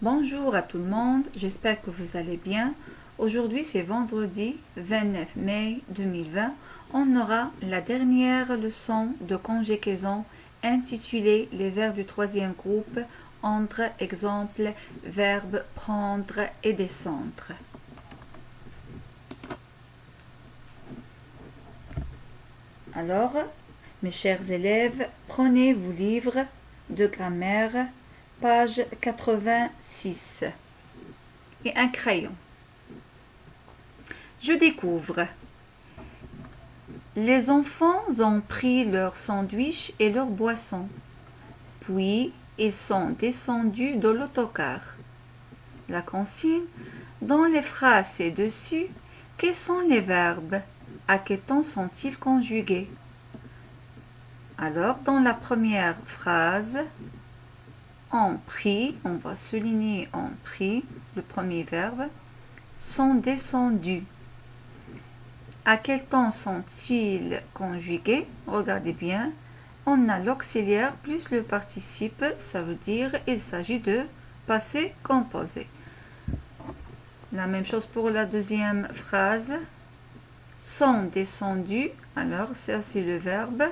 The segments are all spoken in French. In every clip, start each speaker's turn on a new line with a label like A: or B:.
A: Bonjour à tout le monde, j'espère que vous allez bien. Aujourd'hui c'est vendredi 29 mai 2020. On aura la dernière leçon de conjugaison intitulée les verbes du troisième groupe entre exemples verbes prendre et descendre. Alors, mes chers élèves, prenez vos livres de grammaire, page 86, et un crayon. Je découvre. Les enfants ont pris leur sandwich et leur boisson. Puis, ils sont descendus de l'autocar. La consigne, dans les phrases ci-dessus, quels sont les verbes? À quel temps sont-ils conjugués? Alors, dans la première phrase, ont pris, on va souligner ont pris, le premier verbe, sont descendus. À quel temps sont-ils conjugués? Regardez bien, on a l'auxiliaire plus le participe, ça veut dire il s'agit de passé composé. La même chose pour la deuxième phrase, sont descendus, alors ça c'est le verbe.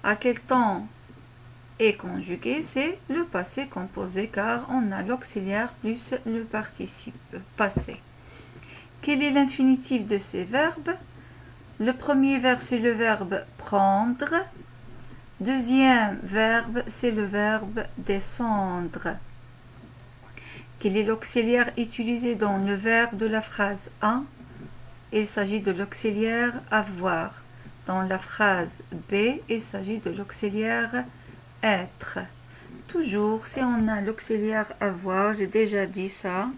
A: À quel temps est conjugué? C'est le passé composé car on a l'auxiliaire plus le participe passé. Quel est l'infinitif de ces verbes? Le premier verbe c'est le verbe prendre. Deuxième verbe c'est le verbe descendre. Quel est l'auxiliaire utilisé dans le verbe de la phrase A? Il s'agit de l'auxiliaire avoir. Dans la phrase B, il s'agit de l'auxiliaire être. Toujours, si on a l'auxiliaire avoir, j'ai déjà dit ça.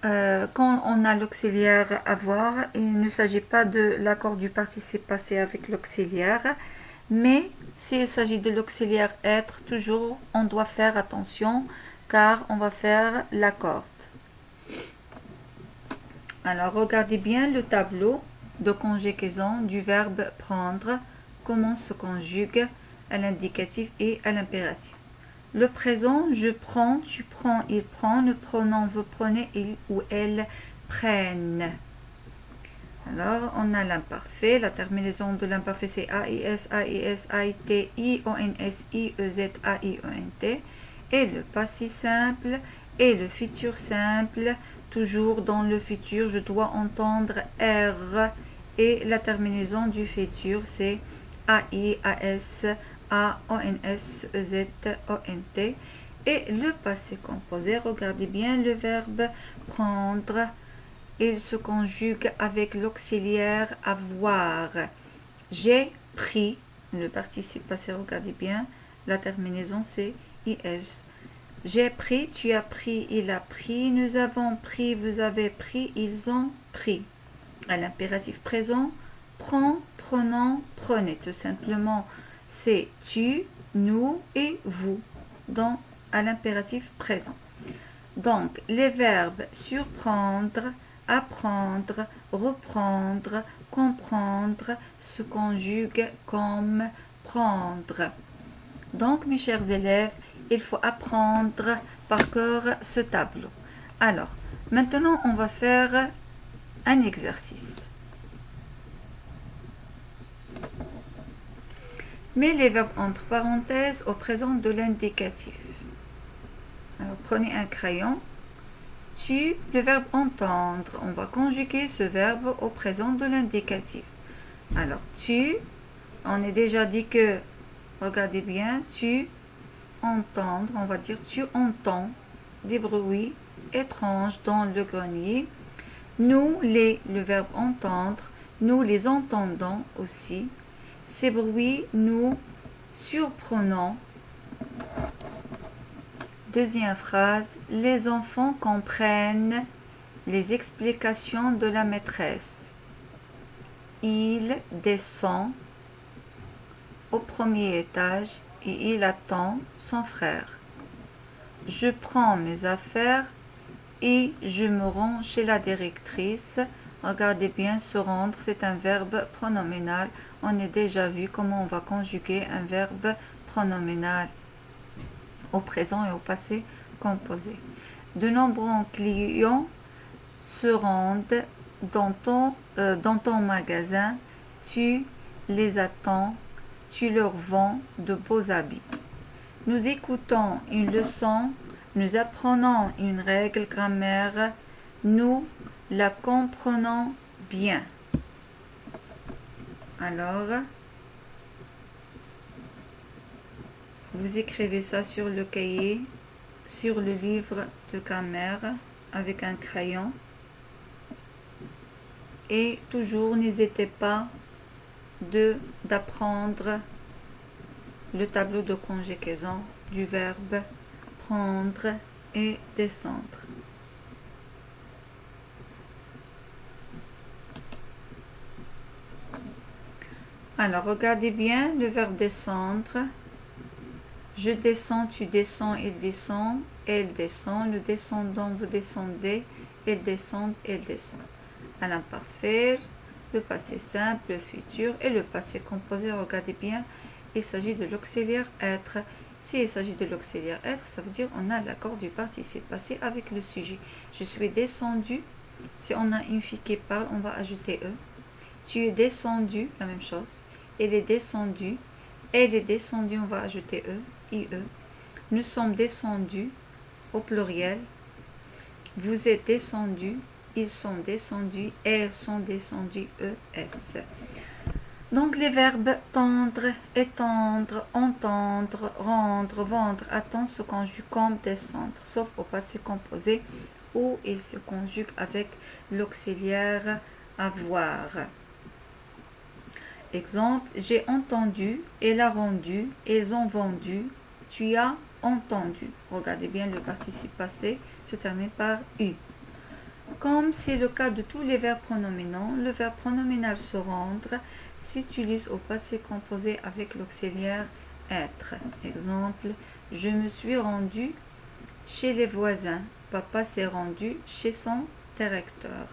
A: Quand on a l'auxiliaire avoir, il ne s'agit pas de l'accord du participe passé avec l'auxiliaire, mais s'il s'agit de l'auxiliaire être, toujours, on doit faire attention car on va faire l'accord. Alors, regardez bien le tableau de conjugaison du verbe prendre, comment se conjugue à l'indicatif et à l'impératif. Le présent, je prends, tu prends, il prend, le pronom vous prenez, il ou elle prennent. Alors, on a l'imparfait, la terminaison de l'imparfait c'est AIS, AIS, AIT, IONS, IEZ, AIENT, et le passé simple et le futur simple. Toujours dans le futur, je dois entendre R et la terminaison du futur c'est AI, AS, AONS, EZ, ONT. Et le passé composé, regardez bien le verbe prendre, il se conjugue avec l'auxiliaire avoir. J'ai pris, le participe passé, regardez bien, la terminaison c'est IS. J'ai pris, tu as pris, il a pris, nous avons pris, vous avez pris, ils ont pris. À l'impératif présent, prends, prenons, prenez. Tout simplement, c'est tu, nous et vous à l'impératif présent. Donc, les verbes surprendre, apprendre, reprendre, comprendre se conjuguent comme prendre. Donc, mes chers élèves, il faut apprendre par cœur ce tableau. Alors, maintenant, on va faire un exercice. Mets les verbes entre parenthèses au présent de l'indicatif. Alors, prenez un crayon. Tu, le verbe entendre. On va conjuguer ce verbe au présent de l'indicatif. Alors, tu, on a déjà dit que, regardez bien, tu entendre, on va dire tu entends des bruits étranges dans le grenier. Nous, le verbe entendre, nous les entendons aussi. Ces bruits nous surprenons. Deuxième phrase, les enfants comprennent les explications de la maîtresse. Il descend au premier étage et il attend son frère. Je prends mes affaires et je me rends chez la directrice. Regardez bien, se rendre, c'est un verbe pronominal. On a déjà vu comment on va conjuguer un verbe pronominal. au présent et au passé composé. De nombreux clients se rendent dans ton magasin, tu les attends, tu leur vends de beaux habits. Nous écoutons une leçon, nous apprenons une règle grammaire, nous la comprenons bien. Alors, vous écrivez ça sur le cahier, sur le livre de grammaire avec un crayon. Et toujours n'hésitez pas d'apprendre le tableau de conjugaison du verbe prendre et descendre. Alors, regardez bien le verbe descendre. Je descends, tu descends, il descend, elle descend, nous descendons, vous descendez, elles descendent, elle descend. À l'imparfait, le passé simple, le futur et le passé composé. Regardez bien, il s'agit de l'auxiliaire être. S'il s'agit de l'auxiliaire être, ça veut dire on a l'accord du participe passé avec le sujet. Je suis descendu. Si on a une fille qui parle, on va ajouter e. Tu es descendu, la même chose. Elle est descendue. Elle est descendue, on va ajouter e, ie. Nous sommes descendus, au pluriel. Vous êtes descendus. Ils sont descendus, elles sont descendues, es. Donc les verbes tendre, étendre, entendre, rendre, vendre, attendre se conjuguent comme descendre, sauf au passé composé où ils se conjuguent avec l'auxiliaire avoir. Exemple, j'ai entendu, elle a rendu, ils ont vendu, tu as entendu. Regardez bien, le participe passé se termine par u. Comme c'est le cas de tous les verbes pronominaux, le verbe pronominal se rendre s'utilise au passé composé avec l'auxiliaire être. Exemple, je me suis rendu chez les voisins. Papa s'est rendu chez son directeur.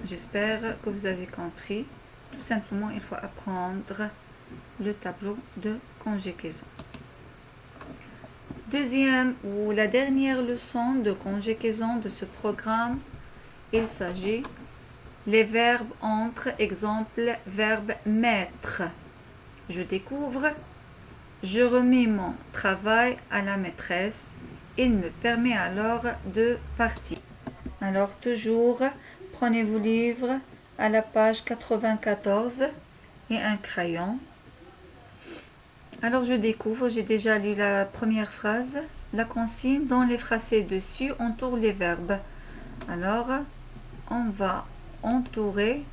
A: J'espère que vous avez compris. Tout simplement, il faut apprendre le tableau de conjugaison. Deuxième ou la dernière leçon de conjugaison de ce programme, il s'agit les verbes entre, exemple, verbe mettre. Je découvre, je remets mon travail à la maîtresse, il me permet alors de partir. Alors toujours, prenez vos livres à la page 94 et un crayon. Alors je découvre, j'ai déjà lu la première phrase, la consigne dans les phrasés dessus entoure les verbes. Alors on va entourer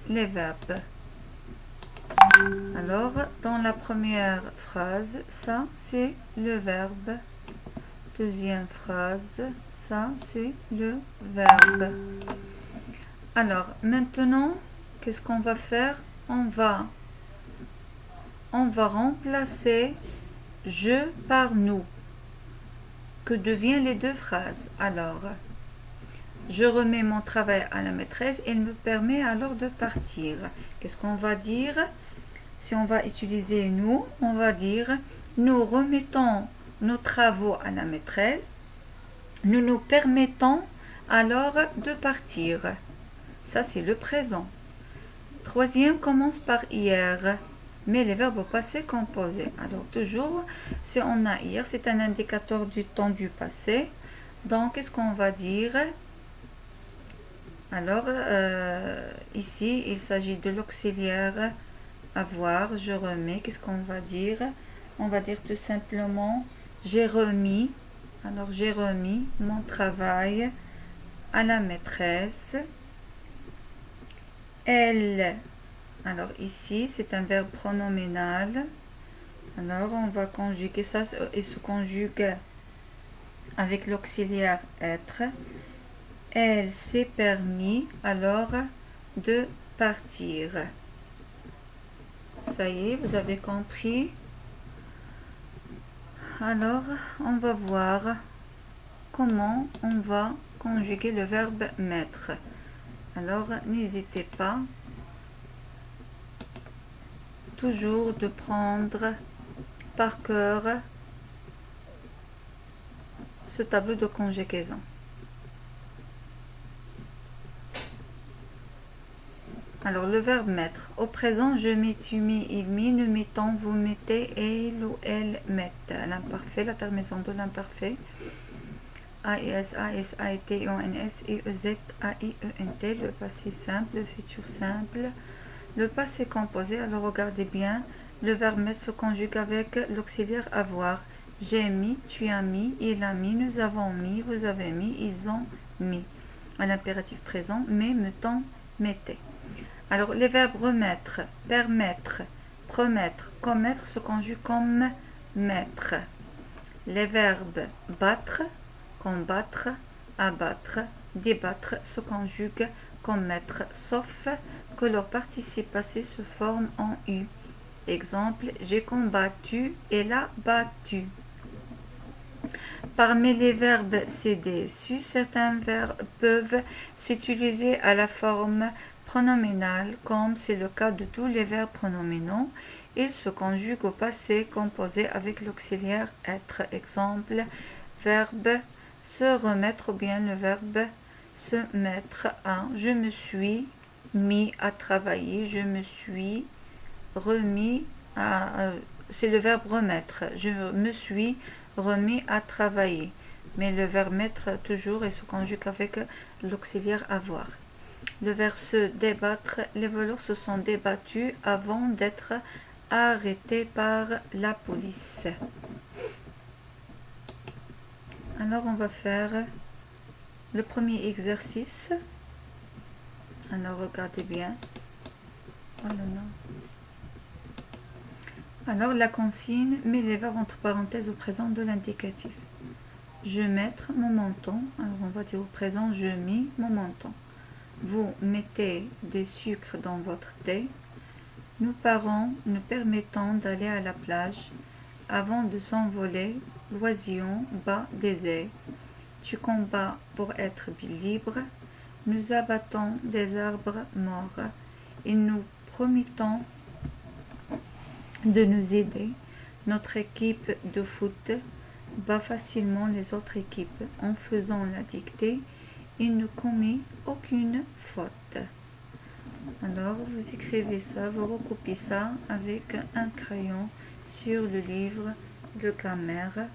A: les verbes. Alors dans la première phrase, ça c'est le verbe. Deuxième phrase, ça c'est le verbe. Alors maintenant, qu'est-ce qu'on va faire? On va remplacer je par nous. Que deviennent les deux phrases? Alors, je remets mon travail à la maîtresse, elle me permet alors de partir. Qu'est-ce qu'on va dire? Si on va utiliser nous, on va dire nous remettons nos travaux à la maîtresse, nous nous permettons alors de partir. Ça c'est le présent. Troisième commence par hier. Mais les verbes au passé composé. Alors toujours, si on a hier, c'est un indicateur du temps du passé. Donc, qu'est-ce qu'on va dire? Alors, ici, il s'agit de l'auxiliaire avoir, je remets. Qu'est-ce qu'on va dire? On va dire tout simplement, j'ai remis. Alors, j'ai remis mon travail à la maîtresse. Elle... Alors ici, c'est un verbe pronominal. Alors, on va conjuguer ça. Il se conjugue avec l'auxiliaire être. Elle s'est permis alors de partir. Ça y est, vous avez compris. Alors, on va voir comment on va conjuguer le verbe mettre. Alors, n'hésitez pas toujours de prendre par cœur ce tableau de conjugaison. Alors, le verbe mettre. Au présent, je mets, tu mets, il mit, nous mettons, vous mettez, elle ou elle mettent. L'imparfait, la terminaison de l'imparfait. AES, AS, AET, ONS, EEZ, AIENT, le passé simple, le futur simple, le passé composé. Alors, regardez bien, le verbe mettre se conjugue avec l'auxiliaire avoir. J'ai mis, tu as mis, il a mis, nous avons mis, vous avez mis, ils ont mis. À l'impératif présent, mais, mettons, mettez. Alors, les verbes remettre, permettre, promettre, commettre se conjuguent comme mettre. Les verbes battre, combattre, abattre, débattre se conjuguent comme mettre, sauf que leur participe passé se forme en U. Exemple, j'ai combattu, elle a battu. Parmi les verbes ci-dessus, certains verbes peuvent s'utiliser à la forme pronominale, comme c'est le cas de tous les verbes pronominaux. Ils se conjuguent au passé composé avec l'auxiliaire être. Exemple, verbe se remettre ou bien le verbe se mettre à. Je me suis mis à travailler, je me suis remis à. C'est le verbe remettre. Je me suis remis à travailler. Mais le verbe mettre toujours et se conjugue avec l'auxiliaire avoir. Le verbe se débattre, les voleurs se sont débattus avant d'être arrêtés par la police. Alors on va faire le premier exercice. Alors regardez bien. Oh là là. Alors la consigne met les verbes entre parenthèses au présent de l'indicatif. Je mettre mon menton. Alors on va dire au présent je mis mon menton. Vous mettez des sucres dans votre thé. Nos parents nous permettant d'aller à la plage. Avant de s'envoler, l'oisillon bat des ailes. Tu combats pour être libre. Nous abattons des arbres morts. Et nous promettons de nous aider. Notre équipe de foot bat facilement les autres équipes. En faisant la dictée, il ne commet aucune faute. Alors, vous écrivez ça, vous recopiez ça avec un crayon sur le livre de grammaire.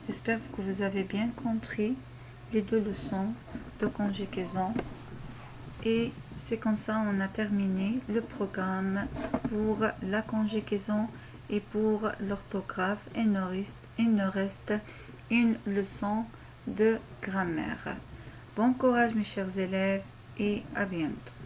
A: J'espère que vous avez bien compris les deux leçons de conjugaison. Et c'est comme ça on a terminé le programme pour la conjugaison et pour l'orthographe. Il nous reste une leçon de grammaire. Bon courage mes chers élèves et à bientôt.